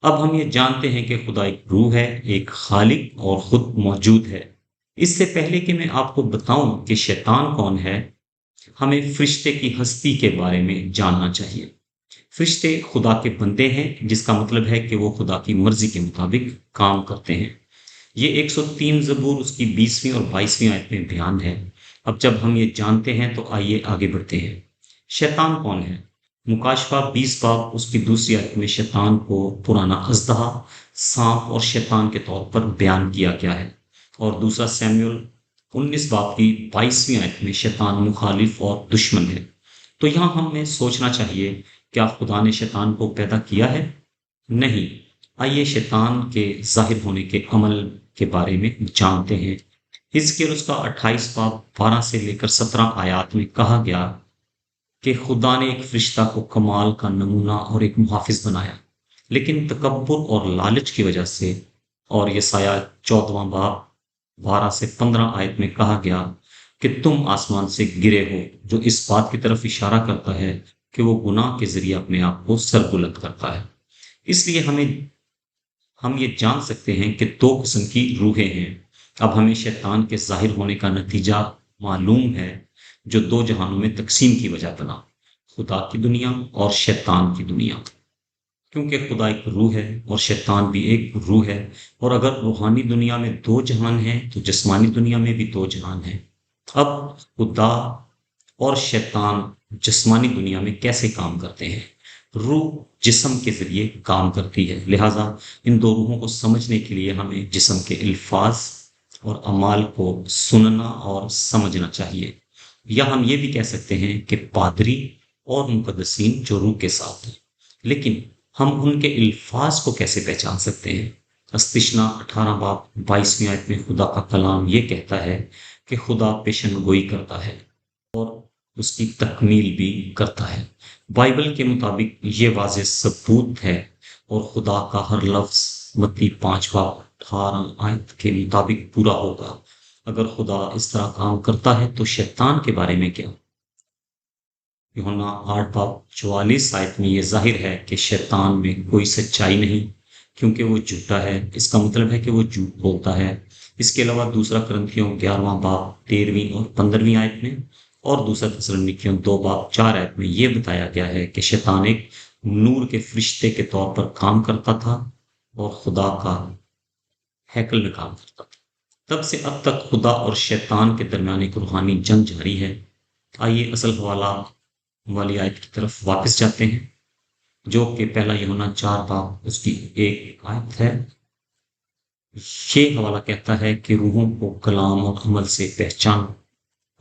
اب ہم یہ جانتے ہیں کہ خدا ایک روح ہے، ایک خالق اور خود موجود ہے۔ اس سے پہلے کہ میں آپ کو بتاؤں کہ شیطان کون ہے، ہمیں فرشتے کی ہستی کے بارے میں جاننا چاہیے۔ فرشتے خدا کے بندے ہیں، جس کا مطلب ہے کہ وہ خدا کی مرضی کے مطابق کام کرتے ہیں۔ یہ 103 زبور اس کی 20ویں اور 22ویں آیت میں بیان ہے۔ اب جب ہم یہ جانتے ہیں تو آئیے آگے بڑھتے ہیں۔ شیطان کون ہے؟ مکاشفہ 20 باب اس کی دوسری آیت میں شیطان کو پرانا اژدہا، سانپ اور شیطان کے طور پر بیان کیا گیا ہے، اور دوسرا سیموئیل 19 باب کی 22ویں آیت میں شیطان مخالف اور دشمن ہے۔ تو یہاں ہمیں سوچنا چاہیے، کیا خدا نے شیطان کو پیدا کیا ہے؟ نہیں۔ آئیے شیطان کے ظاہر ہونے کے عمل کے بارے میں جانتے ہیں۔ حزقیل اس کا 28 باب 12 سے لے کر 17 آیات میں کہا گیا کہ خدا نے ایک فرشتہ کو کمال کا نمونہ اور ایک محافظ بنایا، لیکن تکبر اور لالچ کی وجہ سے، اور یسایہ 14واں باب 12 سے 15 آیت میں کہا گیا کہ تم آسمان سے گرے ہو، جو اس بات کی طرف اشارہ کرتا ہے کہ وہ گناہ کے ذریعے اپنے آپ کو سربلند کرتا ہے۔ اس لیے ہم یہ جان سکتے ہیں کہ دو قسم کی روحیں ہیں۔ اب ہمیں شیطان کے ظاہر ہونے کا نتیجہ معلوم ہے، جو دو جہانوں میں تقسیم کی وجہ بنا، خدا کی دنیا اور شیطان کی دنیا۔ کیونکہ خدا ایک روح ہے اور شیطان بھی ایک روح ہے، اور اگر روحانی دنیا میں دو جہان ہیں تو جسمانی دنیا میں بھی دو جہان ہیں۔ اب خدا اور شیطان جسمانی دنیا میں کیسے کام کرتے ہیں؟ روح جسم کے ذریعے کام کرتی ہے، لہٰذا ان دو روحوں کو سمجھنے کے لیے ہمیں جسم کے الفاظ اور اعمال کو سننا اور سمجھنا چاہیے۔ یا ہم یہ بھی کہہ سکتے ہیں کہ پادری اور مقدسین جو روح کے ساتھ ہیں، لیکن ہم ان کے الفاظ کو کیسے پہچان سکتے ہیں؟ استثنا 18 باب 22ویں آیت میں خدا کا کلام یہ کہتا ہے کہ خدا پیشن گوئی کرتا ہے اور اس کی تکمیل بھی کرتا ہے۔ بائبل کے مطابق یہ واضح ثبوت ہے، اور خدا کا ہر لفظ متی 5 باب 18 آیت کے مطابق پورا ہوگا۔ اگر خدا اس طرح کام کرتا ہے تو شیطان کے بارے میں کیا؟ یوحنا 8 باب 44 آیت میں یہ ظاہر ہے کہ شیطان میں کوئی سچائی نہیں، کیونکہ وہ جھوٹا ہے۔ اس کا مطلب ہے کہ وہ جھوٹ بولتا ہے۔ اس کے علاوہ دوسرا کرنتھیوں 11واں باب 13ویں اور 15ویں آیت میں، اور دوسرا تسالونیکیوں 2 باب 4 آیت میں یہ بتایا گیا ہے کہ شیطان ایک نور کے فرشتے کے طور پر کام کرتا تھا اور خدا کا ہیکل میں کام کرتا تھا۔ تب سے اب تک خدا اور شیطان کے درمیان ایک روحانی جنگ جاری ہے۔ آئیے اصل حوالہ والی آیت کی طرف واپس جاتے ہیں، جو کہ پہلا یوحنا 4 باب اس کی 1 آیت ہے۔ یہ حوالہ کہتا ہے کہ روحوں کو کلام اور عمل سے پہچانو۔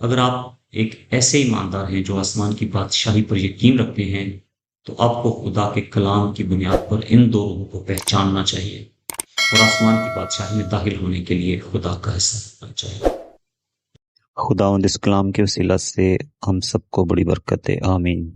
اگر آپ ایک ایسے ایماندار ہیں جو آسمان کی بادشاہی پر یقین رکھتے ہیں، تو آپ کو خدا کے کلام کی بنیاد پر ان دو روحوں کو پہچاننا چاہیے، اور آسمان کی بادشاہی میں داخل ہونے کے لیے خدا کا حصہ ہونا چاہیے۔ خداوند اس کلام کے وسیلہ سے ہم سب کو بڑی برکت دے، آمین۔